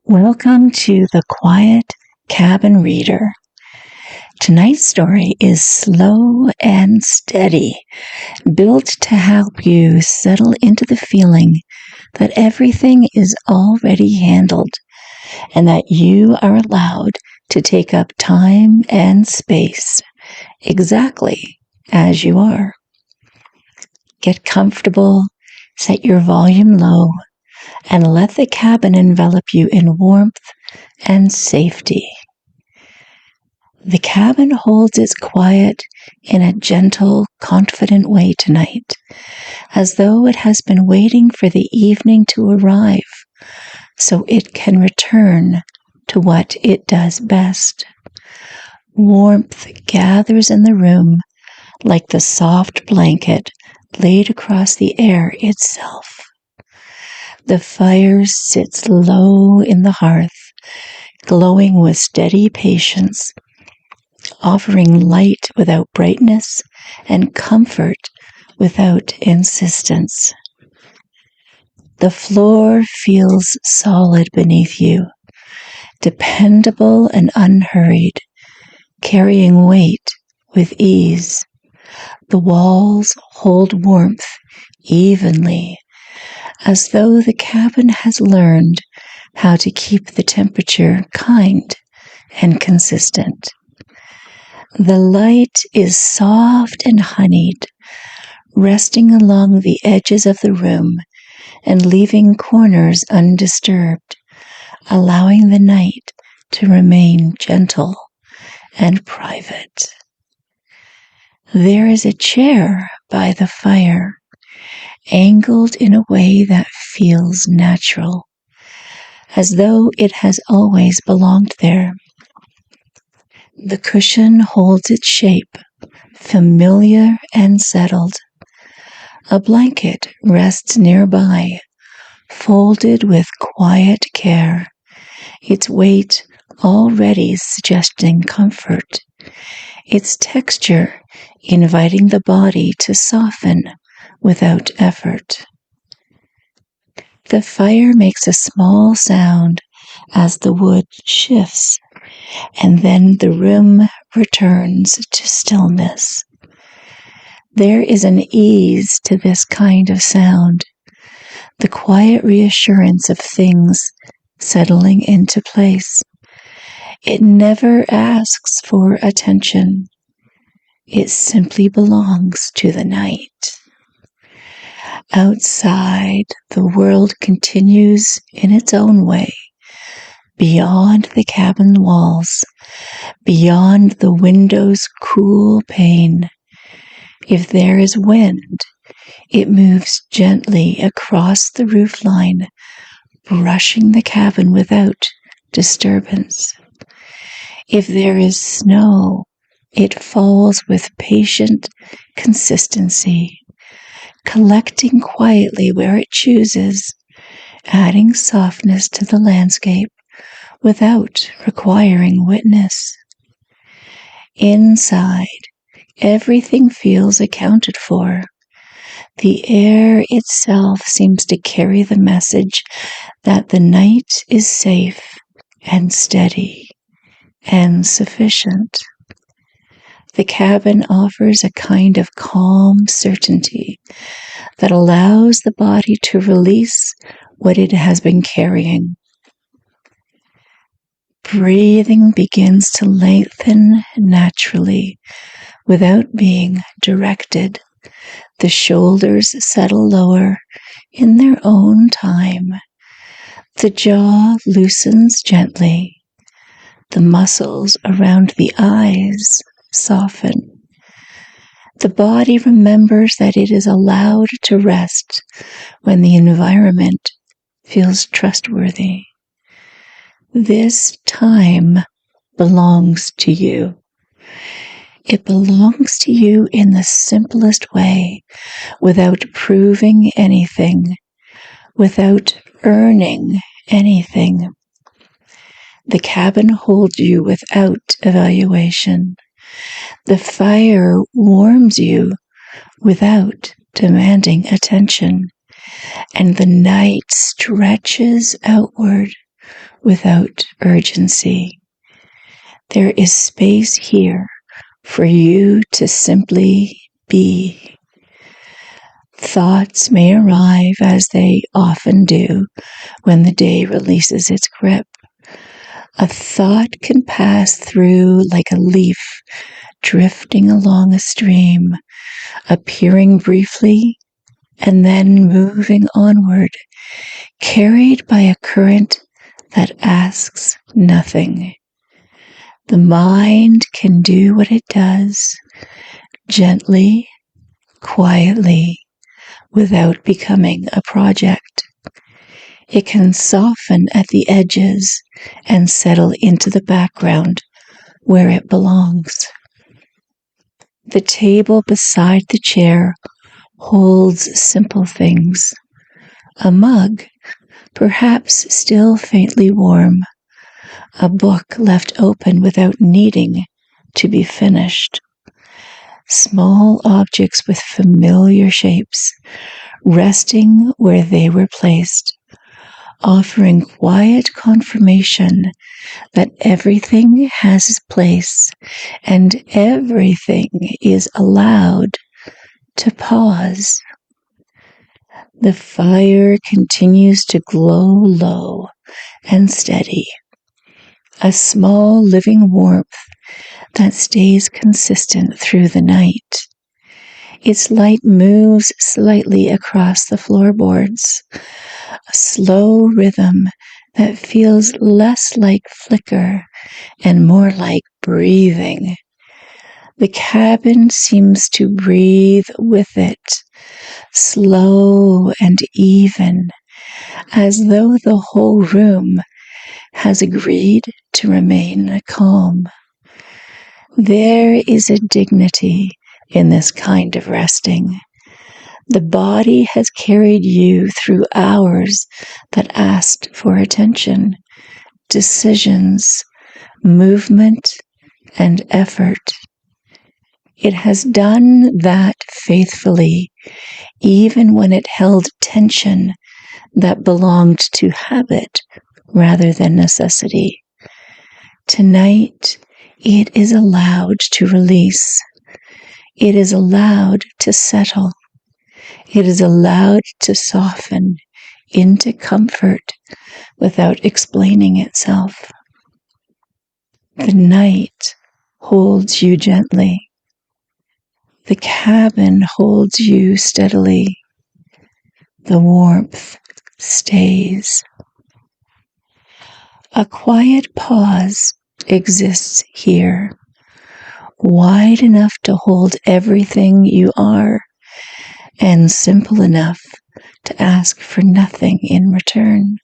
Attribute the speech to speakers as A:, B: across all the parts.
A: Welcome to the Quiet Cabin Reader. Tonight's story is slow and steady, built to help you settle into the feeling that everything is already handled and that you are allowed to take up time and space exactly as you are. Get comfortable, set your volume low, and let the cabin envelop you in warmth and safety. The cabin holds its quiet in a gentle, confident way tonight, as though it has been waiting for the evening to arrive so it can return to what it does best. Warmth gathers in the room like the soft blanket laid across the air itself. The fire sits low in the hearth, glowing with steady patience, offering light without brightness and comfort without insistence. The floor feels solid beneath you, dependable and unhurried, carrying weight with ease. The walls hold warmth evenly, as though the cabin has learned how to keep the temperature kind and consistent. The light is soft and honeyed, resting along the edges of the room and leaving corners undisturbed, allowing the night to remain gentle and private. There is a chair by the fire, angled in a way that feels natural, as though it has always belonged there. The cushion holds its shape, familiar and settled. A blanket rests nearby, folded with quiet care, its weight already suggesting comfort, its texture inviting the body to soften without effort. The fire makes a small sound as the wood shifts, and then the room returns to stillness. There is an ease to this kind of sound, the quiet reassurance of things settling into place. It never asks for attention. It simply belongs to the night. Outside, the world continues in its own way, beyond the cabin walls, beyond the window's cool pane. If there is wind, it moves gently across the roofline, brushing the cabin without disturbance. If there is snow, it falls with patient consistency, collecting quietly where it chooses, adding softness to the landscape without requiring witness. Inside, everything feels accounted for. The air itself seems to carry the message that the night is safe and steady and sufficient. The cabin offers a kind of calm certainty that allows the body to release what it has been carrying. Breathing begins to lengthen naturally without being directed. The shoulders settle lower in their own time. The jaw loosens gently. The muscles around the eyes soften. The body remembers that it is allowed to rest when the environment feels trustworthy. This time belongs to you. It belongs to you in the simplest way, without proving anything, without earning anything. The cabin holds you without evaluation. The fire warms you without demanding attention, and the night stretches outward without urgency. There is space here for you to simply be. Thoughts may arrive, as they often do when the day releases its grip. A thought can pass through like a leaf drifting along a stream, appearing briefly and then moving onward, carried by a current that asks nothing. The mind can do what it does, gently, quietly, without becoming a project. It can soften at the edges and settle into the background where it belongs. The table beside the chair holds simple things. A mug, perhaps still faintly warm. A book left open without needing to be finished. Small objects with familiar shapes, resting where they were placed, offering quiet confirmation that everything has its place and everything is allowed to pause. The fire continues to glow low and steady, a small living warmth that stays consistent through the night. Its light moves slightly across the floorboards, a slow rhythm that feels less like flicker and more like breathing. The cabin seems to breathe with it, slow and even, as though the whole room has agreed to remain calm. There is a dignity in this kind of resting. The body has carried you through hours that asked for attention, decisions, movement, and effort. It has done that faithfully, even when it held tension that belonged to habit rather than necessity. Tonight, it is allowed to release. It is allowed to settle. It is allowed to soften into comfort without explaining itself. The night holds you gently. The cabin holds you steadily. The warmth stays. A quiet pause exists here, wide enough to hold everything you are, and simple enough to ask for nothing in return.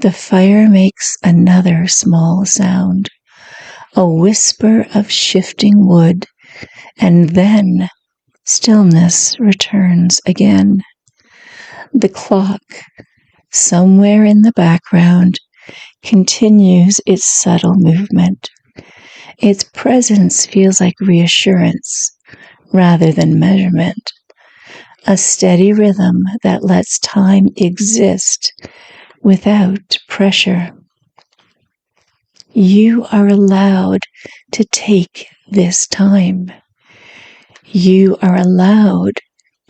A: The fire makes another small sound, a whisper of shifting wood, and then stillness returns again. The clock, somewhere in the background, continues its subtle movement. Its presence feels like reassurance rather than measurement, a steady rhythm that lets time exist without pressure. You are allowed to take this time. You are allowed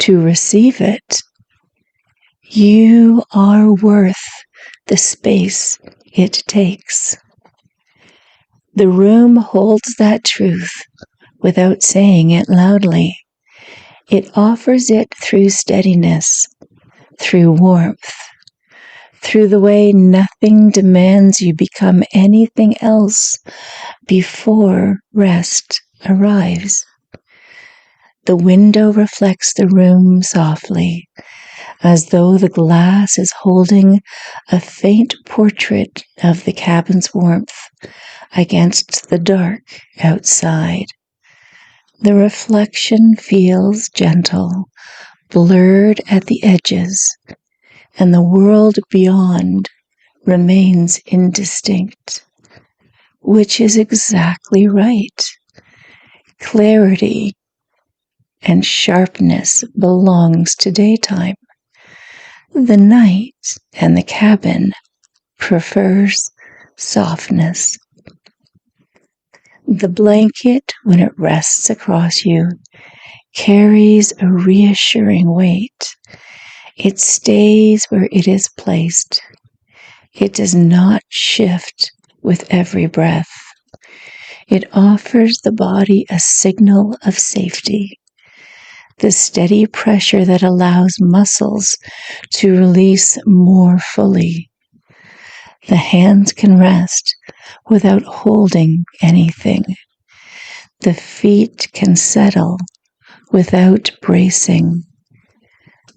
A: to receive it. You are worth the space it takes. The room holds that truth without saying it loudly. It offers it through steadiness, through warmth, through the way nothing demands you become anything else before rest arrives. The window reflects the room softly, as though the glass is holding a faint portrait of the cabin's warmth against the dark outside. The reflection feels gentle, blurred at the edges, and the world beyond remains indistinct, which is exactly right. Clarity and sharpness belongs to daytime. The night and the cabin prefers softness. The blanket, when it rests across you, carries a reassuring weight. It stays where it is placed. It does not shift with every breath. It offers the body a signal of safety, the steady pressure that allows muscles to release more fully. The hands can rest without holding anything. The feet can settle without bracing.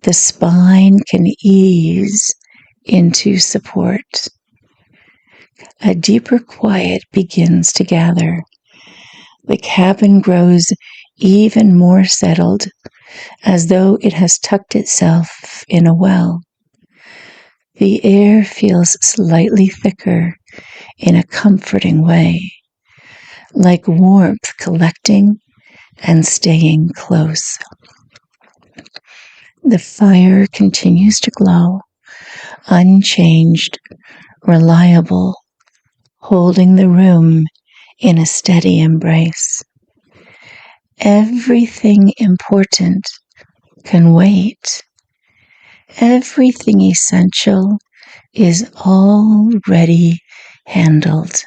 A: The spine can ease into support. A deeper quiet begins to gather. The cabin grows even more settled, as though it has tucked itself in a well. The air feels slightly thicker in a comforting way, like warmth collecting and staying close. The fire continues to glow, unchanged, reliable, holding the room in a steady embrace. Everything important can wait. Everything essential is already handled.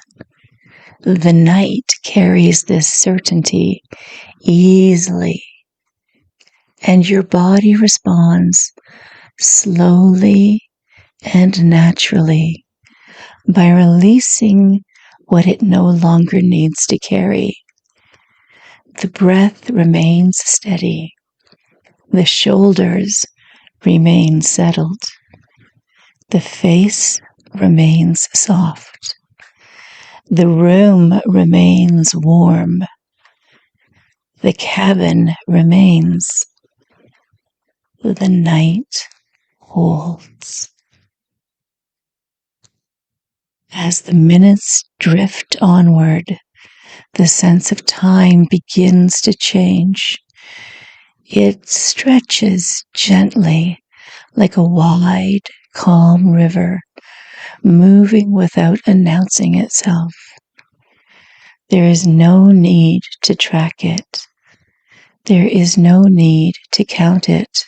A: The night carries this certainty easily, and your body responds slowly and naturally by releasing what it no longer needs to carry. The breath remains steady. The shoulders remain settled. The face remains soft. The room remains warm. The cabin remains. The night holds. As the minutes drift onward, the sense of time begins to change. It stretches gently like a wide, calm river, moving without announcing itself. There is no need to track it. There is no need to count it.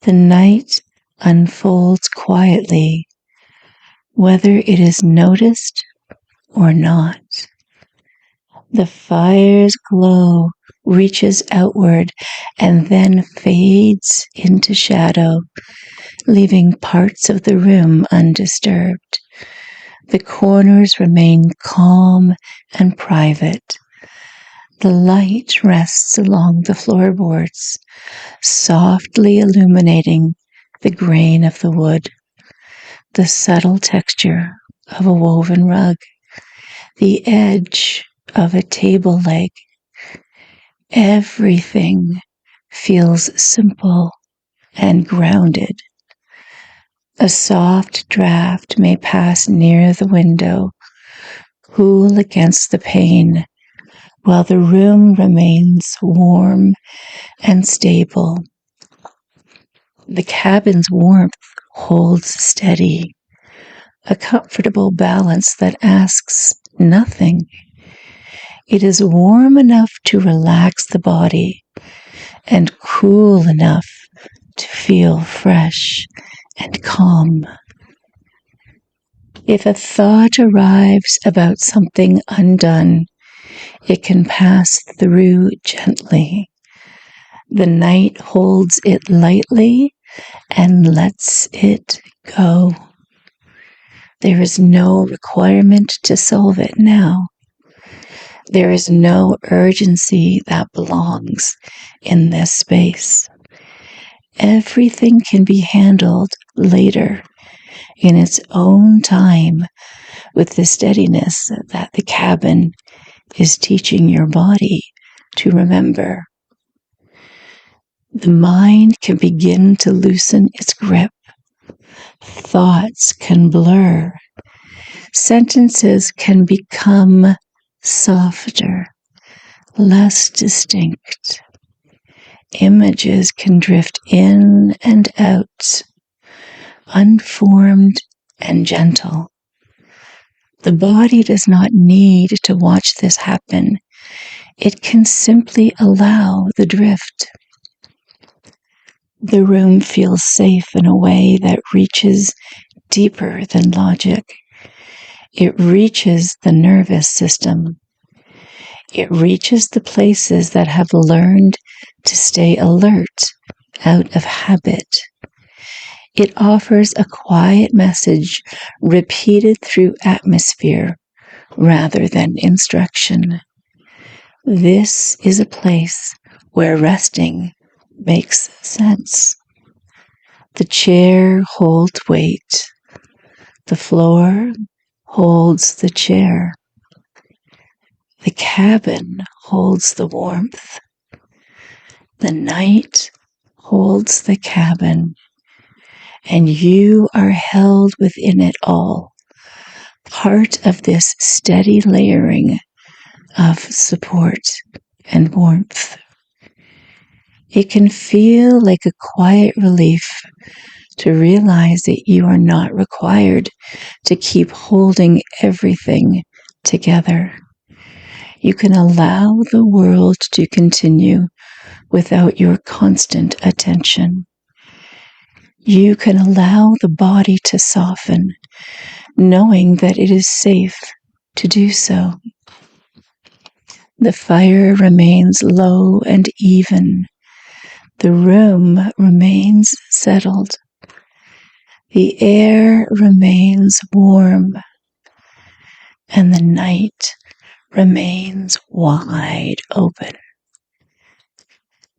A: The night unfolds quietly, whether it is noticed or not. The fire's glow reaches outward and then fades into shadow, leaving parts of the room undisturbed. The corners remain calm and private. The light rests along the floorboards, softly illuminating the grain of the wood, the subtle texture of a woven rug, the edge of a table leg. Everything feels simple and grounded. A soft draft may pass near the window, cool against the pane, while the room remains warm and stable. The cabin's warmth holds steady, a comfortable balance that asks nothing. It is warm enough to relax the body and cool enough to feel fresh and calm. If a thought arrives about something undone, it can pass through gently. The night holds it lightly and lets it go. There is no requirement to solve it now. There is no urgency that belongs in this space. Everything can be handled later in its own time with the steadiness that the cabin is teaching your body to remember. The mind can begin to loosen its grip. Thoughts can blur. Sentences can become softer, less distinct. Images can drift in and out, unformed and gentle. The body does not need to watch this happen. It can simply allow the drift. The room feels safe in a way that reaches deeper than logic. It reaches the nervous system. It reaches the places that have learned to stay alert out of habit. It offers a quiet message repeated through atmosphere rather than instruction. This is a place where resting makes sense. The chair holds weight. The floor holds the chair. The cabin holds the warmth. The night holds the cabin. And you are held within it all, part of this steady layering of support and warmth. It can feel like a quiet relief to realize that you are not required to keep holding everything together. You can allow the world to continue without your constant attention. You can allow the body to soften, knowing that it is safe to do so. The fire remains low and even. The room remains settled. The air remains warm. And the night remains wide open.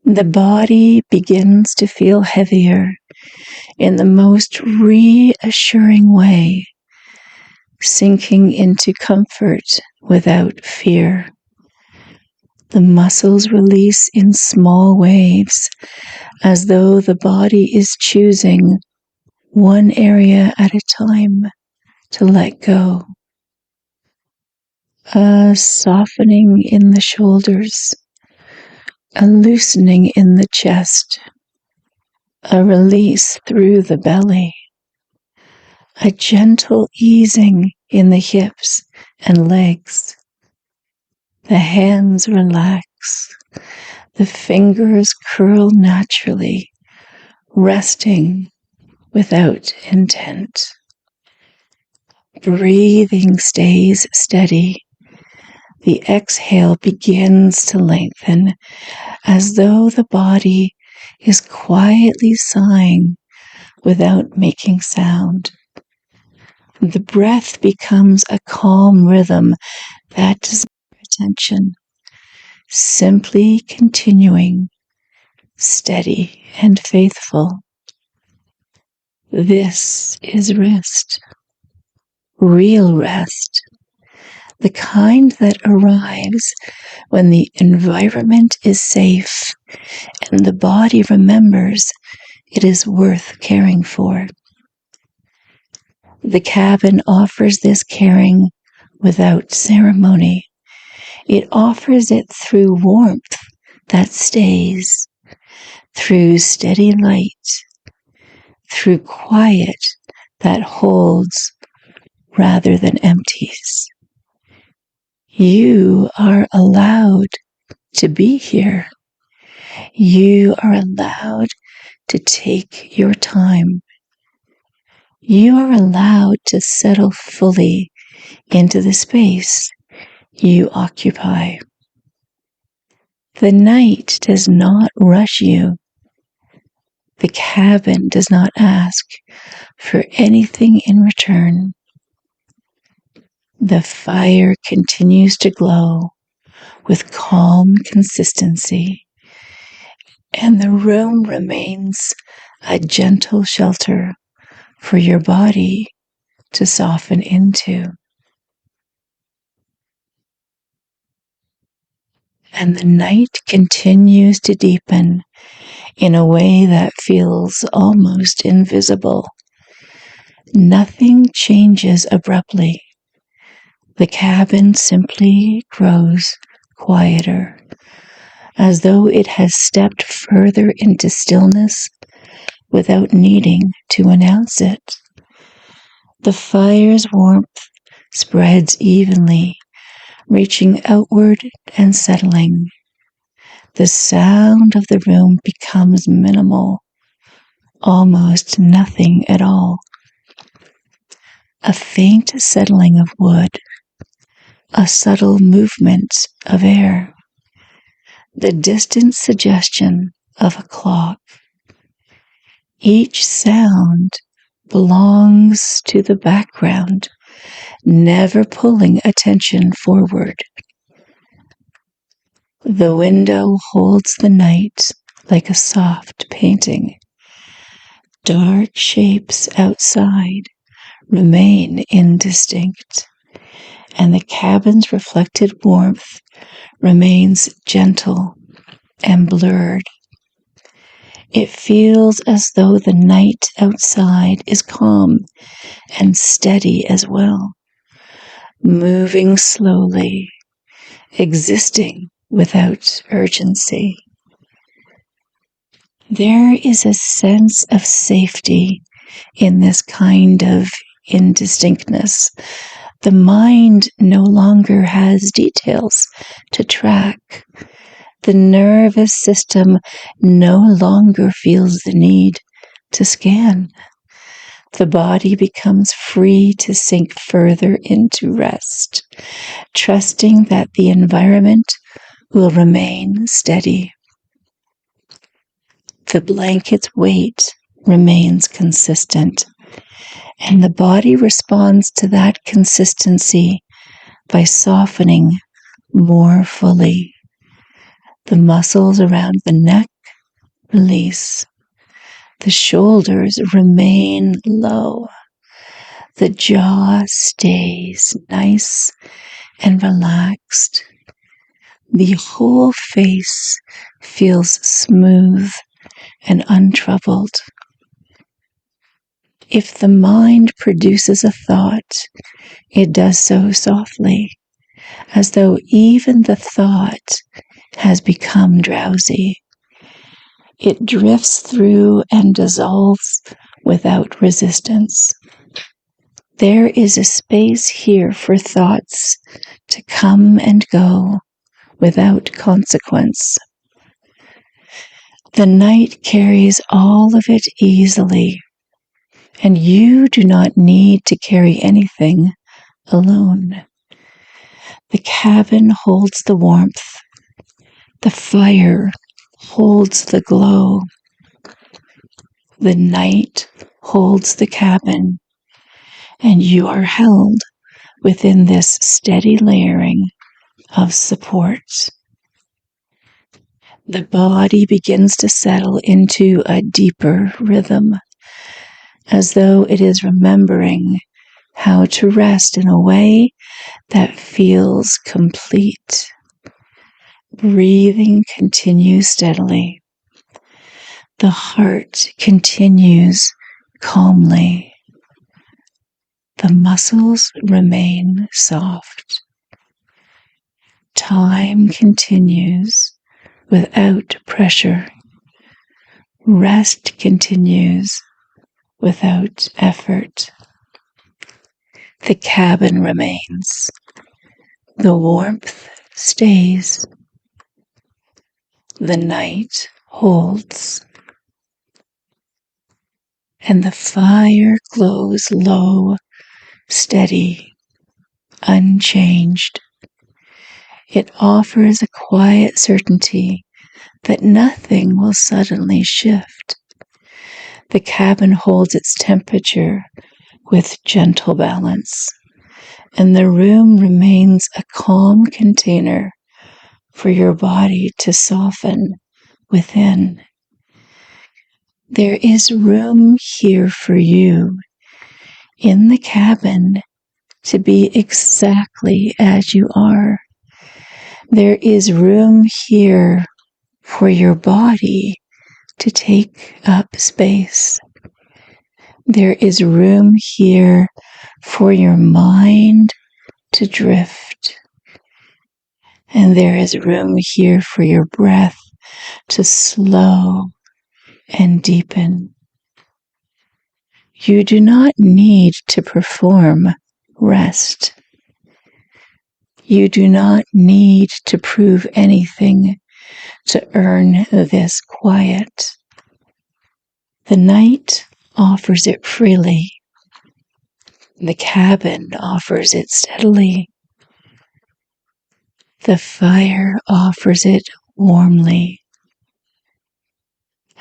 A: The body begins to feel heavier in the most reassuring way, sinking into comfort without fear. The muscles release in small waves, as though the body is choosing one area at a time to let go. A softening in the shoulders, a loosening in the chest, a release through the belly, a gentle easing in the hips and legs. The hands relax, the fingers curl naturally, resting without intent. Breathing stays steady. The exhale begins to lengthen, as though the body is quietly sighing without making sound. The breath becomes a calm rhythm that does not attention, simply continuing, steady and faithful. This is rest, real rest, the kind that arrives when the environment is safe and the body remembers it is worth caring for. The cabin offers this caring without ceremony. It offers it through warmth that stays, through steady light, through quiet that holds rather than empties. You are allowed to be here. You are allowed to take your time. You are allowed to settle fully into the space you occupy. The night does not rush you. The cabin does not ask for anything in return. The fire continues to glow with calm consistency, and the room remains a gentle shelter for your body to soften into. And the night continues to deepen in a way that feels almost invisible. Nothing changes abruptly. The cabin simply grows quieter, as though it has stepped further into stillness without needing to announce it. The fire's warmth spreads evenly, reaching outward and settling. The sound of the room becomes minimal, almost nothing at all. A faint settling of wood, a subtle movement of air, the distant suggestion of a clock. Each sound belongs to the background, never pulling attention forward. The window holds the night like a soft painting. Dark shapes outside remain indistinct, and the cabin's reflected warmth remains gentle and blurred. It feels as though the night outside is calm and steady as well, moving slowly, existing without urgency. There is a sense of safety in this kind of indistinctness. The mind no longer has details to track. The nervous system no longer feels the need to scan. The body becomes free to sink further into rest, trusting that the environment will remain steady. The blanket's weight remains consistent, and the body responds to that consistency by softening more fully. The muscles around the neck release. The shoulders remain low. The jaw stays nice and relaxed. The whole face feels smooth and untroubled. If the mind produces a thought, it does so softly, as though even the thought has become drowsy. It drifts through and dissolves without resistance. There is a space here for thoughts to come and go without consequence. The night carries all of it easily, and you do not need to carry anything alone. The cabin holds the warmth. The fire holds the glow. The night holds the cabin, and you are held within this steady layering of support. The body begins to settle into a deeper rhythm, as though it is remembering how to rest in a way that feels complete. Breathing continues steadily. The heart continues calmly. The muscles remain soft. Time continues without pressure. Rest continues without effort. The cabin remains. The warmth stays. The night holds. And the fire glows low, steady, unchanged. It offers a quiet certainty that nothing will suddenly shift. The cabin holds its temperature with gentle balance, and the room remains a calm container for your body to soften within. There is room here for you in the cabin to be exactly as you are. There is room here for your body to take up space. There is room here for your mind to drift. And there is room here for your breath to slow and deepen. You do not need to perform rest. You do not need to prove anything to earn this quiet. The night offers it freely. The cabin offers it steadily. The fire offers it warmly.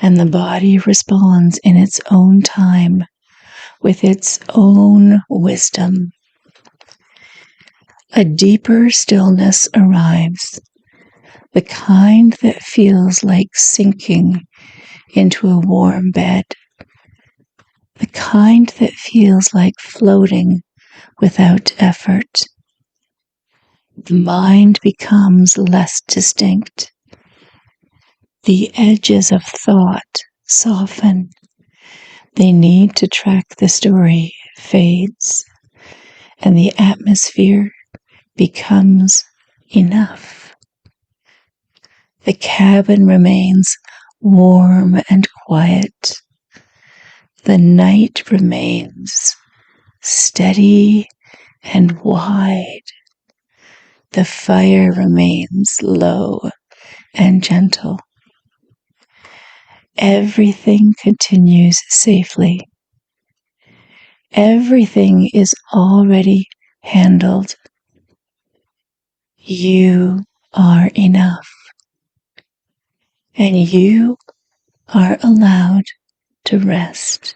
A: And the body responds in its own time, with its own wisdom. A deeper stillness arrives, the kind that feels like sinking into a warm bed, the kind that feels like floating without effort. The mind becomes less distinct. The edges of thought soften. The need to track the story fades, and the atmosphere becomes enough. The cabin remains warm and quiet. The night remains steady and wide. The fire remains low and gentle. Everything continues safely. Everything is already handled. You are enough, and you are allowed to rest.